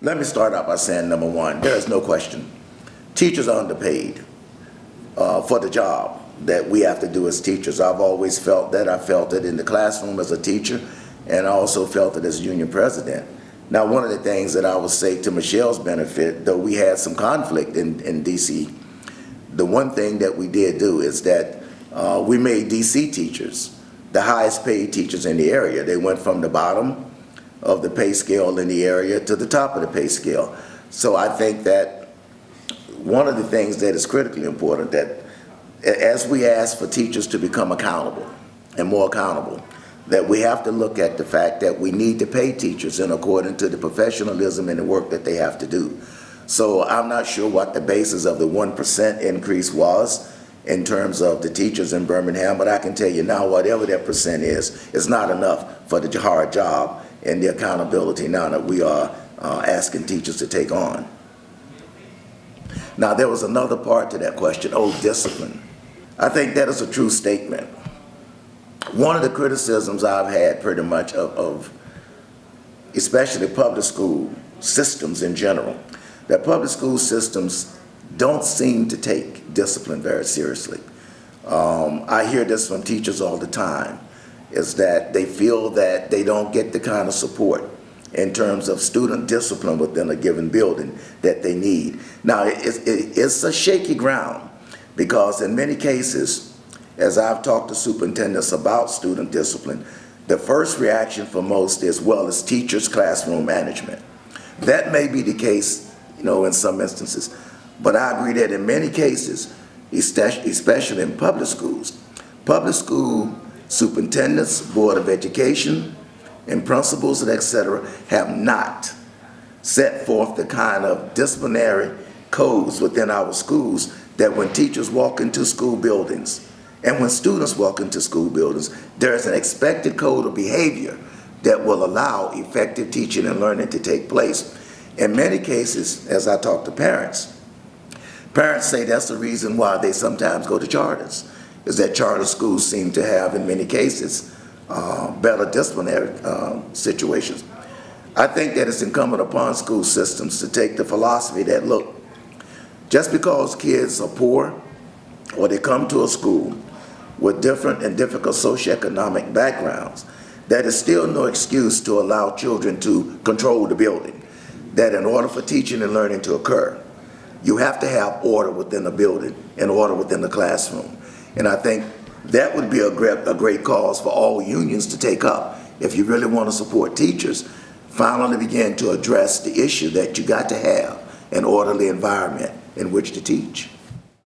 Let me start out by saying, number one, there is no question. Teachers are underpaid for the job that we have to do as teachers. I've always felt that. I felt it in the classroom as a teacher, and I also felt it as union president. Now, one of the things that I would say to Michelle's benefit, though we had some conflict in D.C., the one thing that we did do is that we made D.C. teachers the highest paid teachers in the area. They went from the bottom of the pay scale in the area to the top of the pay scale. So I think that one of the things that is critically important, that as we ask for teachers to become accountable and more accountable, that we have to look at the fact that we need to pay teachers in accordance to the professionalism and the work that they have to do. So I'm not sure what the basis of the 1% increase was in terms of the teachers in Birmingham, but I can tell you now, whatever that percent is not enough for the hard job and the accountability now that we are asking teachers to take on. Now, there was another part to that question, discipline. I think that is a true statement. One of the criticisms I've had pretty much of especially public school systems in general, that public school systems don't seem to take discipline very seriously. I hear this from teachers all the time, is that they feel that they don't get the kind of support in terms of student discipline within a given building that they need. Now, it's a shaky ground, because in many cases, as I've talked to superintendents about student discipline, the first reaction for most is, well, it's teachers' classroom management. That may be the case, in some instances, but I agree that in many cases, especially in public school superintendents, Board of Education, and principals, and et cetera, have not set forth the kind of disciplinary codes within our schools that when teachers walk into school buildings and when students walk into school buildings, there is an expected code of behavior that will allow effective teaching and learning to take place. In many cases, as I talk to parents say that's the reason why they sometimes go to charters, is that charter schools seem to have, in many cases, better disciplinary situations. I think that it's incumbent upon school systems to take the philosophy that, look, just because kids are poor or they come to a school with different and difficult socioeconomic backgrounds, that is still no excuse to allow children to control the building. That in order for teaching and learning to occur, you have to have order within the building and order within the classroom. And I think that would be a great cause for all unions to take up. If you really want to support teachers, finally begin to address the issue that you got to have an orderly environment in which to teach.